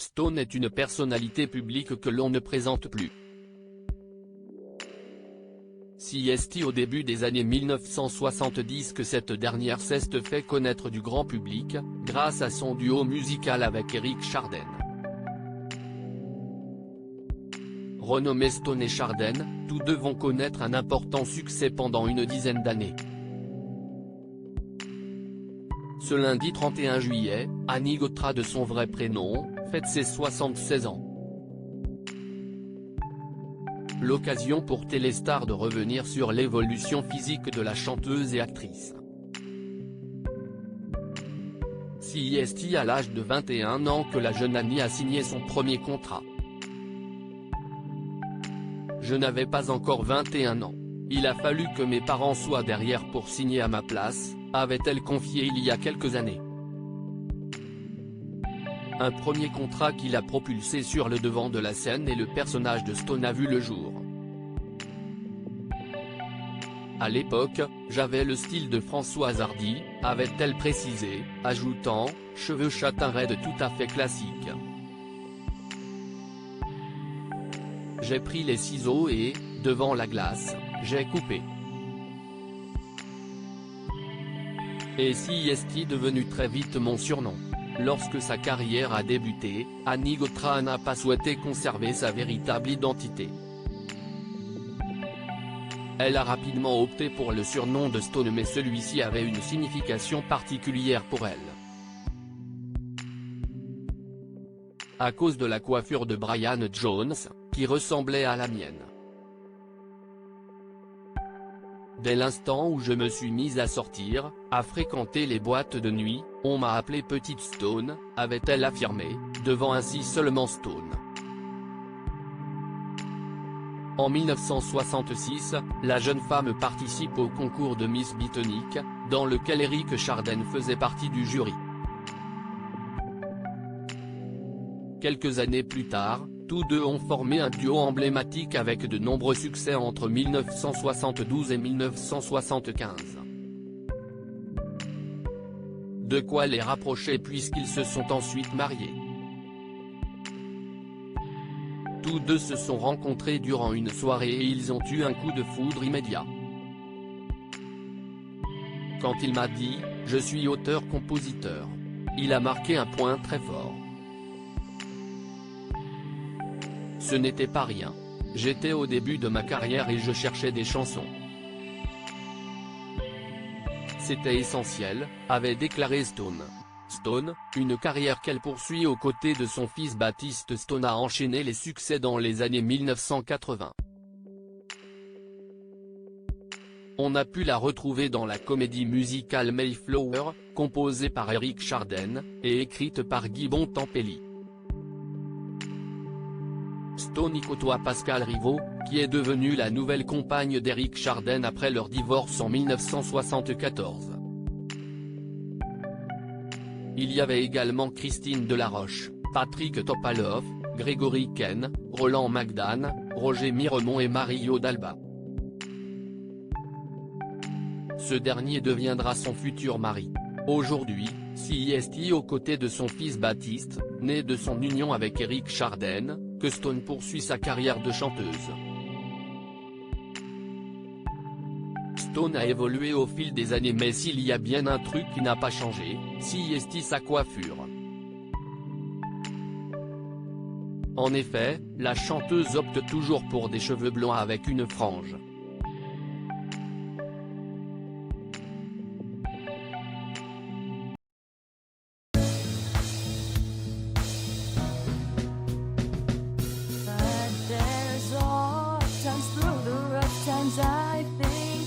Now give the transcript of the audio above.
Stone est une personnalité publique que l'on ne présente plus. Si est au début des années 1970 que cette dernière s'est fait connaître du grand public, grâce à son duo musical avec Eric Chardin. Renommés Stone et Chardin, tous deux vont connaître un important succès pendant une dizaine d'années. Ce lundi 31 juillet, Annie Gautra de son vrai prénom, fête ses 76 ans. L'occasion pour Téléstar de revenir sur l'évolution physique de la chanteuse et actrice. C'est à l'âge de 21 ans que la jeune Annie a signé son premier contrat. Je n'avais pas encore 21 ans. Il a fallu que mes parents soient derrière pour signer à ma place, avait-elle confié il y a quelques années. Un premier contrat qui l'a propulsé sur le devant de la scène et le personnage de Stone a vu le jour. À l'époque, j'avais le style de Françoise Hardy, avait-elle précisé, ajoutant, cheveux châtain raides tout à fait classiques. J'ai pris les ciseaux et, devant la glace, j'ai coupé. Et c'est devenu très vite mon surnom. Lorsque sa carrière a débuté, Annie Gautra n'a pas souhaité conserver sa véritable identité. Elle a rapidement opté pour le surnom de Stone, mais celui-ci avait une signification particulière pour elle. À cause de la coiffure de Brian Jones, qui ressemblait à la mienne. Dès l'instant où je me suis mise à sortir, à fréquenter les boîtes de nuit, on m'a appelé Petite Stone, avait-elle affirmé, devant ainsi seulement Stone. En 1966, la jeune femme participe au concours de Miss Bitonic, dans lequel Eric Chardin faisait partie du jury. Quelques années plus tard, tous deux ont formé un duo emblématique avec de nombreux succès entre 1972 et 1975. De quoi les rapprocher puisqu'ils se sont ensuite mariés. Tous deux se sont rencontrés durant une soirée et ils ont eu un coup de foudre immédiat. Quand il m'a dit « Je suis auteur-compositeur », il a marqué un point très fort. Ce n'était pas rien. J'étais au début de ma carrière et je cherchais des chansons. C'était essentiel, avait déclaré Stone. Stone, une carrière qu'elle poursuit aux côtés de son fils Baptiste Stone, a enchaîné les succès dans les années 1980. On a pu la retrouver dans la comédie musicale Mayflower, composée par Eric Chardin, et écrite par Guy Bontempi. Stone y côtoie Pascal Rivaux, qui est devenue la nouvelle compagne d'Eric Chardin après leur divorce en 1974. Il y avait également Christine Delaroche, Patrick Topalov, Grégory Ken, Roland Magdan, Roger Miremont et Mario Dalba. Ce dernier deviendra son futur mari. Aujourd'hui, c'est aux côtés de son fils Baptiste, né de son union avec Eric Chardin, que Stone poursuit sa carrière de chanteuse. Stone a évolué au fil des années, mais s'il y a bien un truc qui n'a pas changé, c'est sa coiffure. En effet, la chanteuse opte toujours pour des cheveux blonds avec une frange. But there's all times through the rough times I think